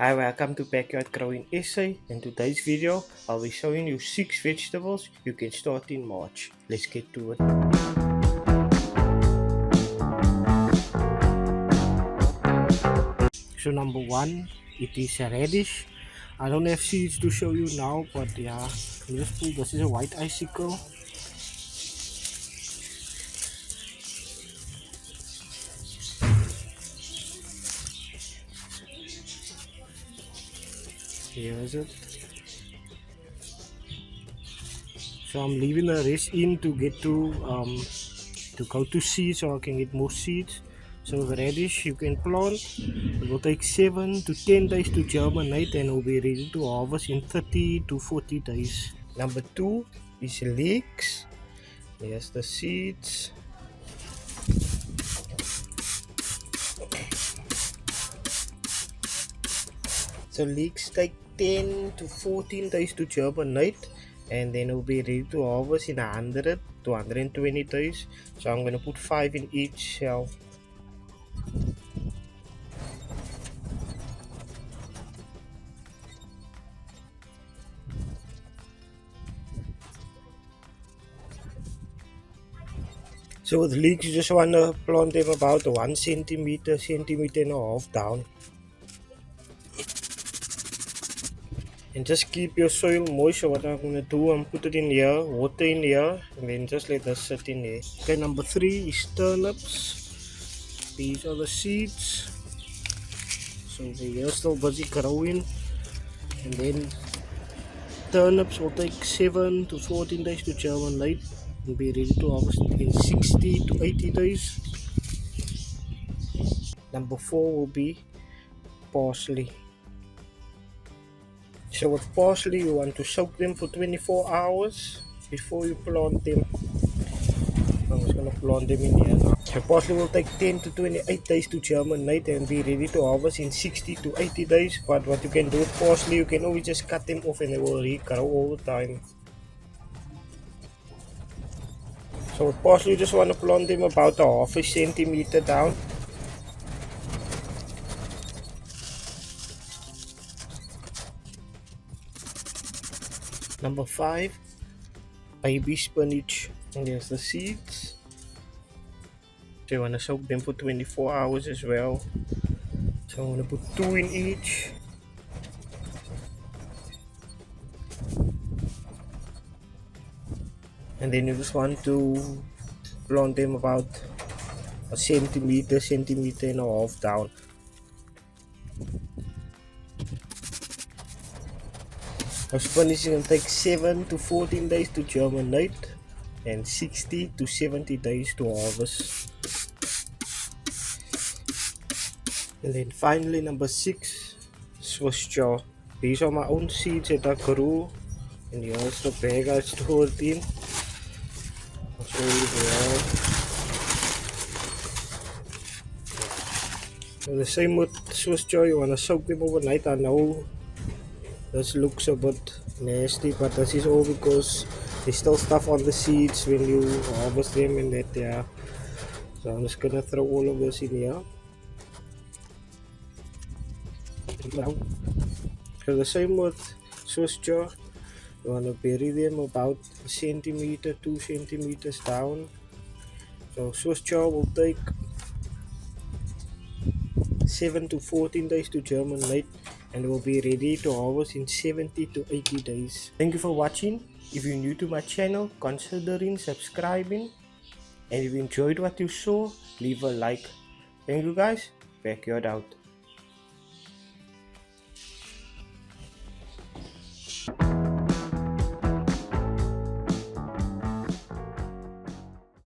Hi, welcome to Backyard Growing SA. In today's video, I'll be showing you 6 vegetables you can start in March. Let's get to it. So number 1, it is a radish. I don't have seeds to show you now, but yeah, this is a white icicle. Here is it. So I'm leaving the rest in to get to go to seeds so I can get more seeds. So the radish you can plant. It will take 7 to 10 days to germinate and will be ready to harvest in 30 to 40 days. Number 2 is leeks. Here's the seeds. So leeks take 10 to 14 days to germinate, and then it will be ready to harvest in 100 to 120 days. So I'm going to put 5 in each cell. So with leeks, you just want to plant them about 1 centimeter and a half down. And just keep your soil moist. So what I'm going to do, I'm put it in here, water in here, and then just let this sit in there. Okay, number 3 is turnips. These are the seeds. So they are still busy growing. And then turnips will take 7 to 14 days to germinate and be ready to harvest in 60 to 80 days. Number 4 will be parsley. So with parsley, you want to soak them for 24 hours before you plant them. I'm just going to plant them in here now. So parsley will take 10 to 28 days to germinate and be ready to harvest in 60 to 80 days. But what you can do with parsley, you can always just cut them off and they will regrow all the time. So with parsley, you just want to plant them about a half a centimeter down. Number 5, baby spinach. And there's the seeds. So you want to soak them for 24 hours as well. So I'm going to put 2 in each. And then you just want to plant them about a centimeter and a half down. Now spinach is going to take 7 to 14 days to germinate and 60 to 70 days to harvest. And then finally number 6, Swiss chard. These are my own seeds that I grew, and here's the bag I stored in. I'll show you there. So the same with Swiss chard, you want to soak them overnight. I know this looks a bit nasty, but this is all because there's still stuff on the seeds when you harvest them and that. Yeah. So I'm just gonna throw all of this in here. So the same with Swiss chard, you want to bury them about a centimeter, 2 centimeters down. So Swiss chard will take 7 to 14 days to germinate and will be ready to harvest in 70 to 80 days. Thank you for watching. If you're new to my channel, considering subscribing. And if you enjoyed what you saw, leave a like. Thank you guys. Backyard out.